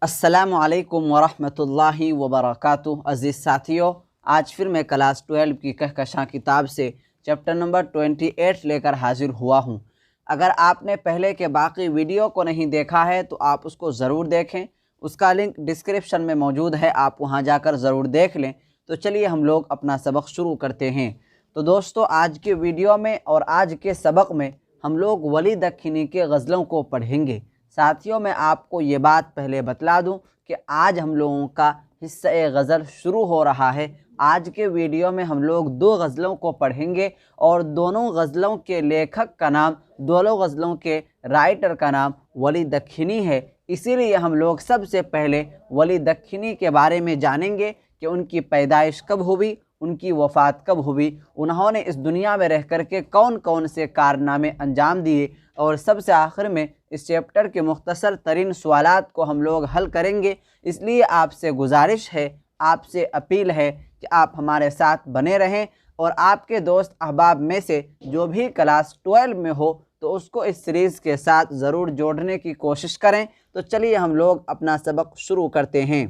अस्सलामुअलैकुम वरहमतुल्लाहि वबरकातुहू। अज़ीज़ साथियों, आज फिर मैं क्लास 12 की कहकशां किताब से चैप्टर नंबर 28 लेकर हाजिर हुआ हूँ। अगर आपने पहले के बाकी वीडियो को नहीं देखा है तो आप उसको ज़रूर देखें, उसका लिंक डिस्क्रिप्शन में मौजूद है, आप वहाँ जाकर ज़रूर देख लें। तो चलिए हम लोग अपना सबक शुरू करते हैं। तो दोस्तों, आज के वीडियो में और आज के सबक में हम लोग वली दख्खनी के गज़लों को पढ़ेंगे। साथियों, मैं आपको ये बात पहले बतला दूं कि आज हम लोगों का हिस्सा गज़ल शुरू हो रहा है। आज के वीडियो में हम लोग दो गज़लों को पढ़ेंगे और दोनों गज़लों के लेखक का नाम, दोनों गज़लों के राइटर का नाम वली दख्खनी है। इसीलिए हम लोग सबसे पहले वली दख्खनी के बारे में जानेंगे कि उनकी पैदाइश कब हुई, उनकी वफ़ात कब हुई, उन्होंने इस दुनिया में रह कर के कौन कौन से कारनामे अंजाम दिए, और सबसे आखिर में इस चैप्टर के मुख्तसर तरीन सवालात को हम लोग हल करेंगे। इसलिए आपसे गुजारिश है, आपसे अपील है कि आप हमारे साथ बने रहें और आपके दोस्त अहबाब में से जो भी क्लास 12 में हो तो उसको इस सीरीज़ के साथ ज़रूर जोड़ने की कोशिश करें। तो चलिए हम लोग अपना सबक शुरू करते हैं।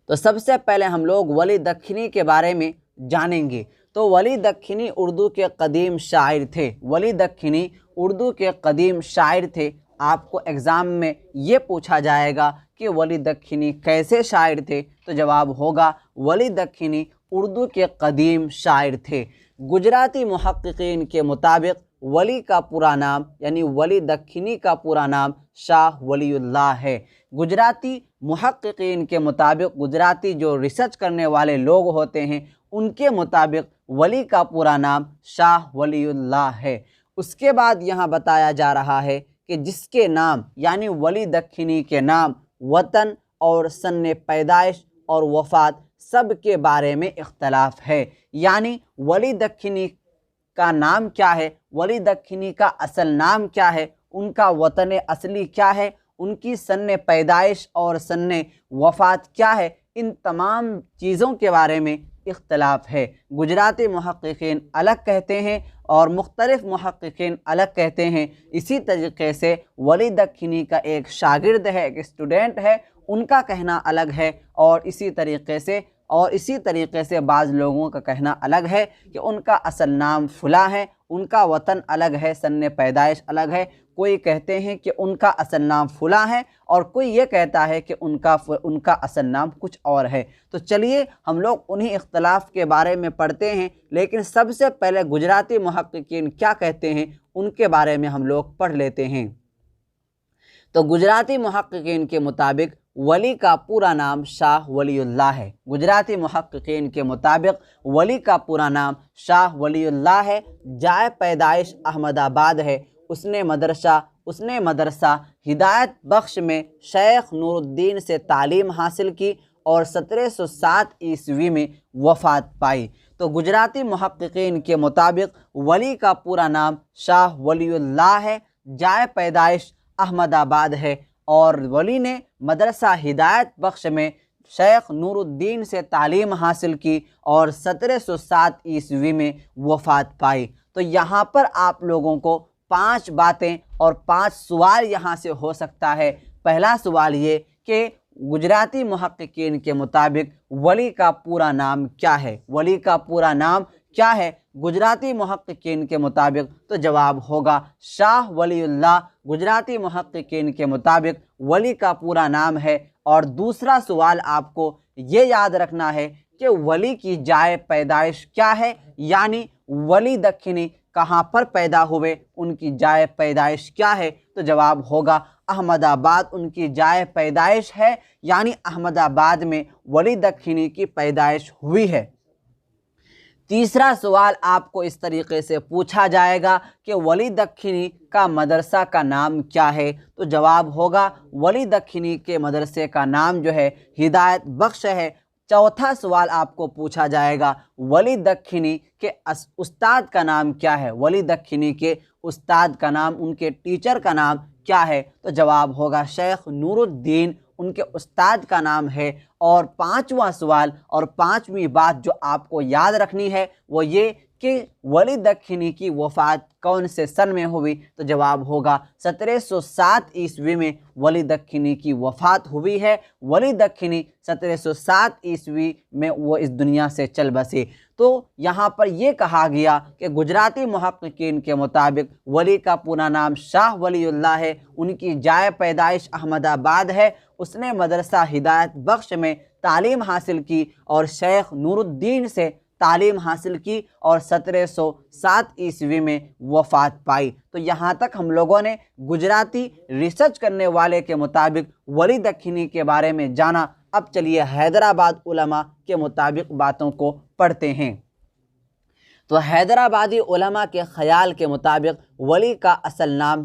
तो सबसे पहले हम लोग वली दख्खनी के बारे में जानेंगे। तो वली दख्खनी उर्दू के कदीम शायर थे। वली दख्खनी उर्दू के कदीम शायर थे। आपको एग्ज़ाम में ये पूछा जाएगा कि वली दख्खनी कैसे शायर थे, तो जवाब होगा वली दख्खनी उर्दू के कदीम शायर थे। गुजराती मुहक्किकीन के मुताबिक वली का पूरा नाम यानी वली दख्खनी का पूरा नाम शाह वलीउल्लाह है। गुजराती मुहक्किकीन के मुताबिक, गुजराती जो रिसर्च करने वाले लोग होते हैं उनके मुताबिक वली का पूरा नाम शाह वलीउल्लाह है। उसके बाद यहाँ बताया जा रहा है कि जिसके नाम यानी वली दख्खनी के नाम, वतन और सन्ने पैदाइश और वफ़ात सब के बारे में इख्तलाफ है। यानी वली दख्खनी का नाम क्या है, वली दख्खनी का असल नाम क्या है, उनका वतन असली क्या है, उनकी सन्ने पैदाइश और सन्ने वफ़ात क्या है, इन तमाम चीज़ों के बारे में इख्तलाफ है। गुजराती मुहक्किकीन अलग कहते हैं और मुख्तलिफ़ मुहक्किकीन अलग कहते हैं। इसी तरीके से वली दख्खनी का एक शागिर्द है, एक स्टूडेंट है, उनका कहना अलग है और इसी तरीके से बाज़ लोगों का कहना अलग है कि उनका असल नाम फुला है, उनका वतन अलग है, सन्ने पैदाइश अलग है। कोई कहते हैं कि उनका असल नाम फुला है और कोई ये कहता है कि उनका असल नाम कुछ और है। तो चलिए हम लोग उन्हीं इख्तलाफ के बारे में पढ़ते हैं, लेकिन सबसे पहले गुजराती मुहक्किकीन क्या कहते हैं उनके बारे में हम लोग पढ़ लेते हैं। तो गुजराती मुहक्किकीन के मुताबिक वली का पूरा नाम शाह वलीउल्लाह है। गुजराती मुहक्किकीन के मुताबिक वली का पूरा नाम शाह वलीउल्लाह है। जाए पैदाइश अहमदाबाद है। उसने मदरसा हिदायत बख्श में शेख नूरुद्दीन से तालीम हासिल की और 1707 ईस्वी में वफ़ात पाई। तो गुजराती मुहक्किकीन के मुताबिक वली का पूरा नाम शाह वलीउल्लाह है, जाए पैदाइश अहमदाबाद है और वली ने मदरसा हिदायत बख्श में शेख नूरुद्दीन से तालीम हासिल की और 1707 ईस्वी में वफ़ात पाई। तो यहाँ पर आप लोगों को 5 बातें और 5 सवाल यहाँ से हो सकता है। पहला सवाल ये कि गुजराती मुहक्किकीन के मुताबिक वली का पूरा नाम क्या है, वली का पूरा नाम क्या है गुजराती मुहक्किकीन के मुताबिक, तो जवाब होगा शाह वलीउल्लाह। गुजराती मुहक्किकीन के मुताबिक वली का पूरा नाम है। और दूसरा सवाल आपको ये याद रखना है कि वली की जाए पैदाइश क्या है, यानी वली दख्खनी कहाँ पर पैदा हुए, उनकी जाए पैदाइश क्या है, तो जवाब होगा अहमदाबाद उनकी जाए पैदाइश है, यानी अहमदाबाद में वली दख्खनी की पैदाइश हुई है। तीसरा सवाल आपको इस तरीके से पूछा जाएगा कि वली दख्खनी का मदरसा का नाम क्या है, तो जवाब होगा वली दख्खनी के मदरसे का नाम जो है हिदायत बख्श है। चौथा सवाल आपको पूछा जाएगा वली दख्खनी के उस्ताद का नाम क्या है, वली दख्खनी के उस्ताद का नाम, उनके टीचर का नाम क्या है, तो जवाब होगा शेख नूरुद्दीन उनके उस्ताद का नाम है। और 5वां सवाल और 5वीं बात जो आपको याद रखनी है वो ये कि वली दख्खनी की वफ़ात कौन से सन में हुई, तो जवाब होगा 1707 ईस्वी में वली दख्खनी की वफ़ात हुई है। वली दख्खनी 1707 ईस्वी में वो इस दुनिया से चल बसे। तो यहाँ पर ये कहा गया कि गुजराती मुहक्किकीन के मुताबिक वली का पूरा नाम शाह वलीउल्लाह है, उनकी जाए पैदाइश अहमदाबाद है। उसने मदरसा हिदायत बख्श में तालीम हासिल की और शेख नूरुद्दीन से तालीम हासिल की और 1707 ईस्वी में वफ़ात पाई। तो यहाँ तक हम लोगों ने गुजराती रिसर्च करने वाले के मुताबिक वली दख्खनी के बारे में जाना। अब चलिए हैदराबाद उलमा के मुताबिक बातों को पढ़ते हैं। तो हैदराबादी उलमा के ख़याल के मुताबिक वली का असल नाम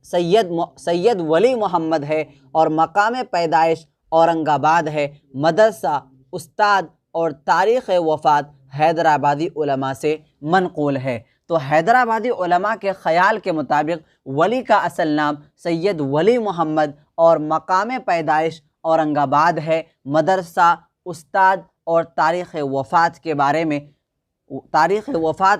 सैयद वली मोहम्मद है और मकाम पैदाइश औरंगाबाद है। मदरसा, उस्ताद और तारीख़ वफ़ात हैदराबादी उलमा से मनक़ूल है। तो हैदराबादी उलमा के ख़याल के मुताबिक वली का असल नाम सैयद वली मोहम्मद और मकाम पैदाइश औरंगाबाद है। मदरसा, उस्ताद और तारीख़ वफ़ात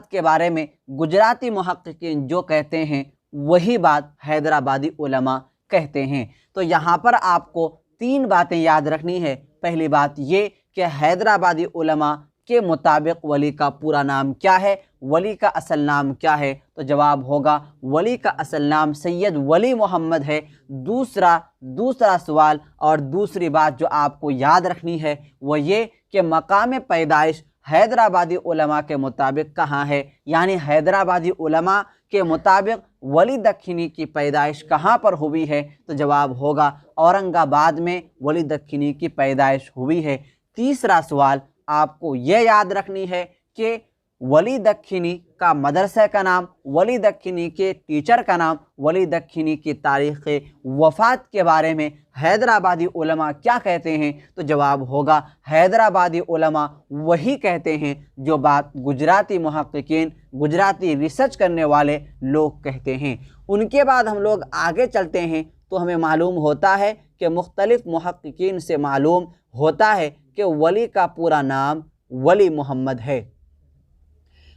के बारे में गुजराती मुहक्किकीन जो कहते हैं वही बात हैदराबादी उलमा कहते हैं। तो यहाँ पर आपको 3 बातें याद रखनी है। पहली बात ये कि हैदराबादी उलमा के मुताबिक वली का पूरा नाम क्या है, वली का असल नाम क्या है, तो जवाब होगा वली का असल नाम सैयद वली मोहम्मद है। दूसरा सवाल और दूसरी बात जो आपको याद रखनी है वो ये कि मकाम पैदाइश हैदराबादी उलमा के मुताबिक कहाँ है, यानी हैदराबादी उलमा के मुताबिक वली दख्खनी की पैदाइश कहाँ पर हुई है, तो जवाब होगा औरंगाबाद में वली दख्खनी की पैदाइश हुई है। तीसरा सवाल आपको यह याद रखनी है कि वली दख्खनी का मदरसे का नाम, वली दख्खनी के टीचर का नाम, वली दख्खनी की तारीख़ वफ़ात के बारे में हैदराबादी उलमा क्या कहते हैं, तो जवाब होगा हैदराबादी उलमा वही कहते हैं जो बात गुजराती मुहक्किकीन, गुजराती रिसर्च करने वाले लोग कहते हैं। उनके बाद हम लोग आगे चलते हैं तो हमें मालूम होता है कि मुख्तलिफ़ मुहक्किकीन से मालूम होता है कि वली का पूरा नाम वली मोहम्मद है।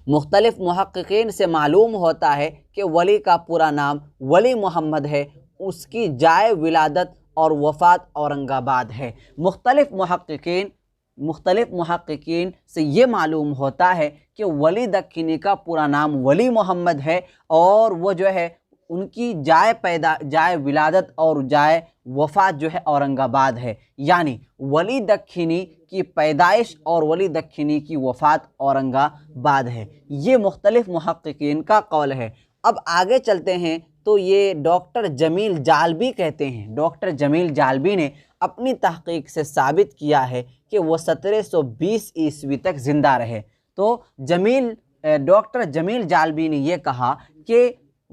मुख्तलिफ़ मुहक्किकीन से मालूम होता है कि वली का पूरा नाम वली मोहम्मद है। उसकी जाए विलादत और वफ़ात औरंगाबाद है। मुख्तलिफ़ मुहक्किकीन से ये मालूम होता है कि वली दख्खनी का पूरा नाम वली मोहम्मद है और वो जो है उनकी जाए विलादत और जाए वफ़ात जो है औरंगाबाद है। यानी वली दख्खनी की पैदाइश और वली दख्खनी की वफ़ात औरंगाबाद है। ये मुख्तलिफ़ मुहक्किकीन का कौल है। अब आगे चलते हैं तो ये डॉक्टर जमील जालबी कहते हैं। डॉक्टर जमील जालबी ने अपनी तहक़ीक़ से साबित किया है कि वो 1720 ईस्वी तक ज़िंदा रहे। तो डॉक्टर जमील जालबी ने यह कहा कि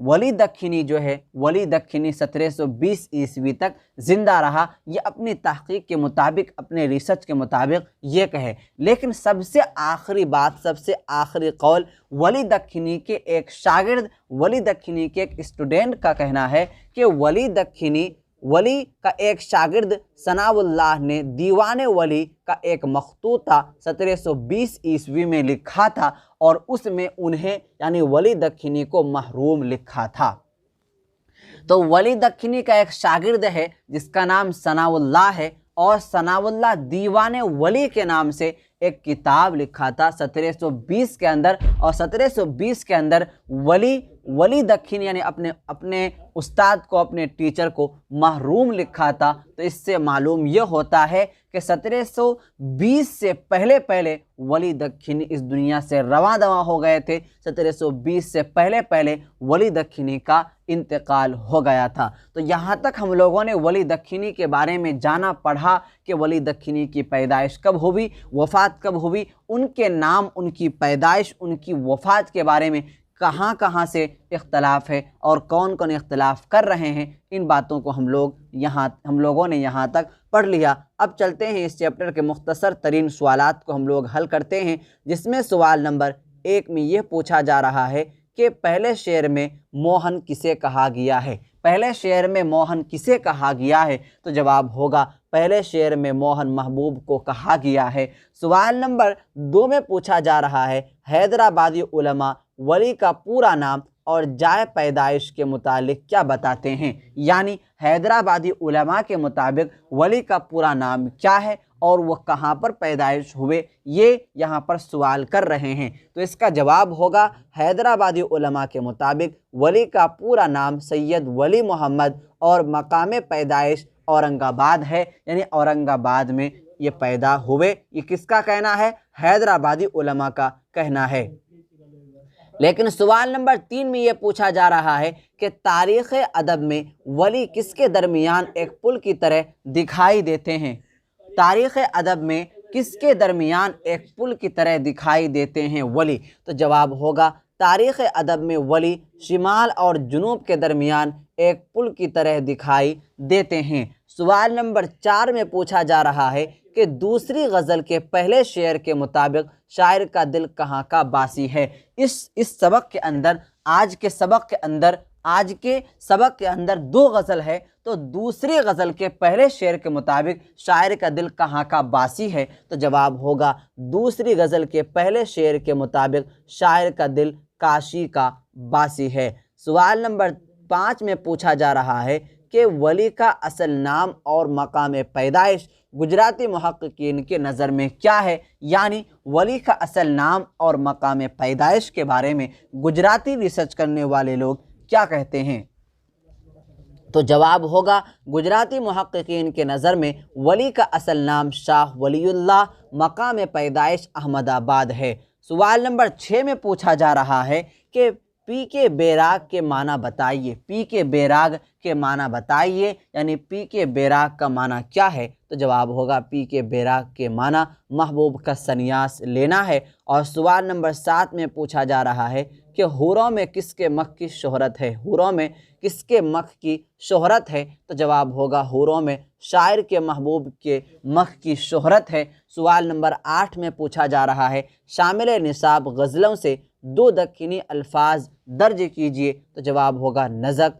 वली दख्खनी जो है, वली दख्खनी 1720 ईस्वी तक ज़िंदा रहा। ये अपनी तहक़ीक़ के मुताबिक, अपने रिसर्च के मुताबिक ये कहे। लेकिन सबसे आखिरी बात, सबसे आखिरी कौल वली दख्खनी के एक शागिर्द, वली दख्खनी के एक स्टूडेंट का कहना है कि वली का एक शागिर्द सनाउल्लाह ने दीवाने वली का एक मखतूता 1720 ईस्वी में लिखा था और उसमें उन्हें यानी वली दख्खनी को महरूम लिखा था। तो वली दख्खनी का एक शागिर्द है जिसका नाम सनाउल्लाह है और सनाउल्लाह दीवाने वली के नाम से एक किताब लिखा था 1720 के अंदर। और 1720 के अंदर वली दख्खनी यानी अपने उस्ताद को, अपने टीचर को महरूम लिखा था। तो इससे मालूम यह होता है कि 1720 से पहले वली दख्खनी इस दुनिया से रवां दवां हो गए थे। 1720 से पहले वली दख्खनी का इंतकाल हो गया था। तो यहाँ तक हम लोगों ने वली दख्खनी के बारे में जाना, पढ़ा कि वली दख्खनी की पैदाइश कब हुई, वफ़ात कब हुई, उनके नाम, उनकी पैदाइश, उनकी वफ़ात के बारे में कहाँ से इख्तलाफ है और कौन कौन इख्तलाफ कर रहे हैं। इन बातों को हम लोगों ने यहाँ तक पढ़ लिया। अब चलते हैं इस चैप्टर के मुख्तसर तरीन सवालात को हम लोग हल करते हैं, जिसमें सवाल नंबर 1 में यह पूछा जा रहा है कि पहले शेर में मोहन किसे कहा गया है। पहले शेर में मोहन किसे कहा गया है? तो जवाब होगा पहले शेर में मोहन महबूब को कहा गया है। सवाल नंबर 2 में पूछा जा रहा है हैदराबादी उलमा वली का पूरा नाम और जाए पैदाइश के मुतालिक क्या बताते हैं? यानी हैदराबादी उलमा के मुताबिक वली का पूरा नाम क्या है और वह कहाँ पर पैदाइश हुए, ये यहाँ पर सवाल कर रहे हैं। तो इसका जवाब होगा हैदराबादी उलमा के मुताबिक वली का पूरा नाम सैयद वली मोहम्मद और मकाम पैदाइश औरंगाबाद है, यानी औरंगाबाद में ये पैदा हुए। ये किसका कहना है? हैदराबादी उलमा का कहना है। लेकिन सवाल नंबर 3 में ये पूछा जा रहा है कि तारीख़ अदब में वली किसके दरमियान एक पुल की तरह दिखाई देते हैं? तारीख़ अदब में किसके दरमियान एक पुल की तरह दिखाई देते हैं वली? तो जवाब होगा तारीख़ अदब में वली शिमाल और जुनूब के दरमियान एक पुल की तरह दिखाई देते हैं। सवाल नंबर 4 में पूछा जा रहा है कि दूसरी गज़ल के पहले शेर के मुताबिक शायर का दिल कहाँ का बासी है? इस सबक के अंदर आज के सबक के अंदर 2 गज़ल है, तो दूसरी गज़ल के पहले शेर के मुताबिक शायर का दिल कहाँ का बासी है? तो जवाब होगा दूसरी गज़ल के पहले शेर के मुताबिक शायर का दिल काशी का बासी है। सवाल नंबर 5 में पूछा जा रहा है कि वली का असल नाम और मकाम पैदाइश गुजराती मुहक्किकीन के नज़र में क्या है? यानी वली का असल नाम और मकाम पैदाइश के बारे में गुजराती रिसर्च करने वाले लोग क्या कहते हैं? तो जवाब होगा गुजराती मुहक्किकीन के नज़र में वली का असल नाम शाह वलीउल्लाह, मकाम पैदाइश अहमदाबाद है। सवाल नंबर 6 में पूछा जा रहा है कि पी के बेराग के माना बताइए। पी के बेराग के माना बताइए, यानी पी के बेराग का माना क्या है? तो जवाब होगा पी के बेराग के माना महबूब का सन्यास लेना है। और सवाल नंबर 7 में पूछा जा रहा है कि हुरों में किसके मख की शोहरत है? हुरों में किसके मख की शोहरत है? तो जवाब होगा हुरों में शायर के महबूब के मख की शोहरत है। सवाल नंबर 8 में पूछा जा रहा है शामिल निसाब गज़लों से 2 दक्खनी अल्फाज दर्ज कीजिए। तो जवाब होगा नज़क।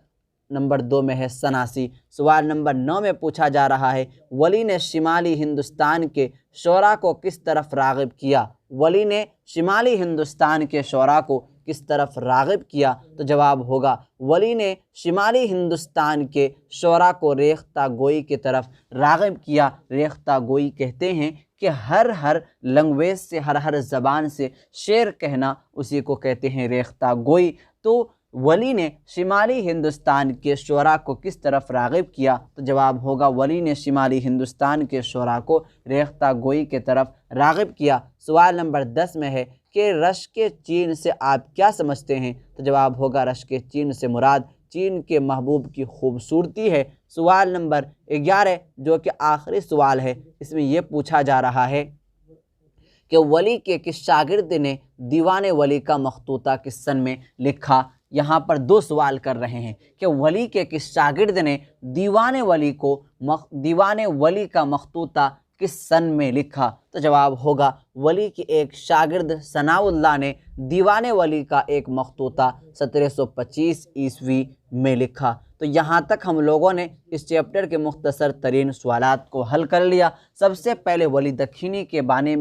नंबर 2 में है सनासी। सवाल नंबर 9 में पूछा जा रहा है वली ने शिमाली हिंदुस्तान के शोरा को किस तरफ राग़िब किया? वली ने शिमाली हिंदुस्तान के शोरा को किस तरफ राग़िब किया? तो जवाब होगा वली ने शिमाली हिंदुस्तान के शोरा को रेख्ता गोई की तरफ राग़िब किया। रेख्ता गोई कहते हैं कि हर लैंग्वेज से, हर ज़बान से शेर कहना, उसी को कहते हैं रेख्ता गोई। तो वली ने शिमाली हिंदुस्तान के शोरा को किस तरफ राग़िब किया? तो जवाब होगा वली ने शिमाली हिंदुस्तान के शोरा को रेख्ता गोई के तरफ राग़िब किया। सवाल नंबर 10 में है कि रश्क चीन से आप क्या समझते हैं? तो जवाब होगा रश्क चीन से मुराद चीन के महबूब की खूबसूरती है। सवाल नंबर 11 जो कि आखिरी सवाल है, इसमें यह पूछा जा रहा है कि वली के किस शागिर्द ने दीवाने वली का मखतूता किस सन में लिखा? यहाँ पर 2 सवाल कर रहे हैं कि वली के किस शागिर्द ने दीवाने वली का मखतूता किस सन में लिखा? तो जवाब होगा वली के एक शागिर्द सनाउल्लाह ने दीवाने वली का एक मखतूता 1725 ईस्वी में लिखा। तो यहाँ तक हम लोगों ने इस चैप्टर के मुख्तसर तरीन सवालात को हल कर लिया। सबसे पहले वली दखनी के बारे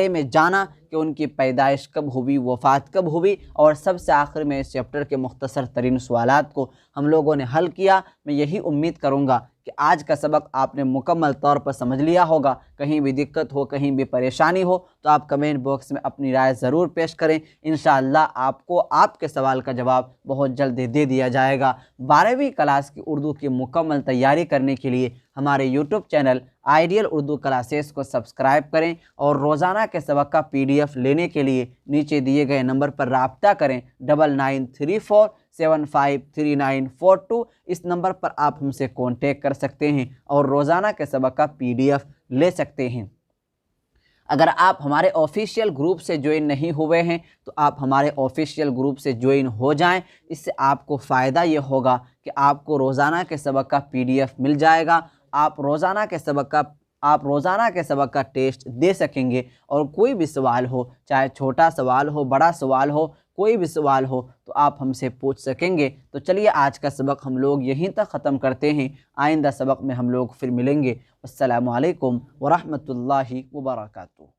में जाना कि उनकी पैदाइश कब हुई, वफ़ात कब हुई, और सबसे आखिर में इस चैप्टर के मुख्तसर तरीन सवालात को हम लोगों ने हल किया। मैं यही उम्मीद करूँगा कि आज का सबक आपने मुकम्मल तौर पर समझ लिया होगा। कहीं भी दिक्कत हो, कहीं भी परेशानी हो तो आप कमेंट बॉक्स में अपनी राय ज़रूर पेश करें। इंशाअल्लाह आपको आपके सवाल का जवाब बहुत जल्द दे दिया जाएगा। 12वीं क्लास की उर्दू की मुकम्मल तैयारी करने के लिए हमारे YouTube channel ideal Urdu classes को सब्सक्राइब करें और रोज़ाना के सबक का PDF लेने के लिए नीचे दिए गए नंबर पर राब्ता करें 9934753942। इस नंबर पर आप हमसे कांटेक्ट कर सकते हैं और रोज़ाना के सबक का PDF ले सकते हैं। अगर आप हमारे ऑफिशियल ग्रुप से ज्वाइन नहीं हुए हैं तो आप हमारे ऑफिशियल ग्रुप से ज्वाइन हो जाएं। इससे आपको फ़ायदा ये होगा कि आपको रोज़ाना के सबक का PDF मिल जाएगा। आप रोज़ाना के सबक का टेस्ट दे सकेंगे और कोई भी सवाल हो, चाहे छोटा सवाल हो, बड़ा सवाल हो, कोई भी सवाल हो तो आप हमसे पूछ सकेंगे। तो चलिए आज का सबक हम लोग यहीं तक ख़त्म करते हैं। आइंदा सबक में हम लोग फिर मिलेंगे। अस्सलामु अलैकुम व रहमतुल्लाहि व बरकातुहू।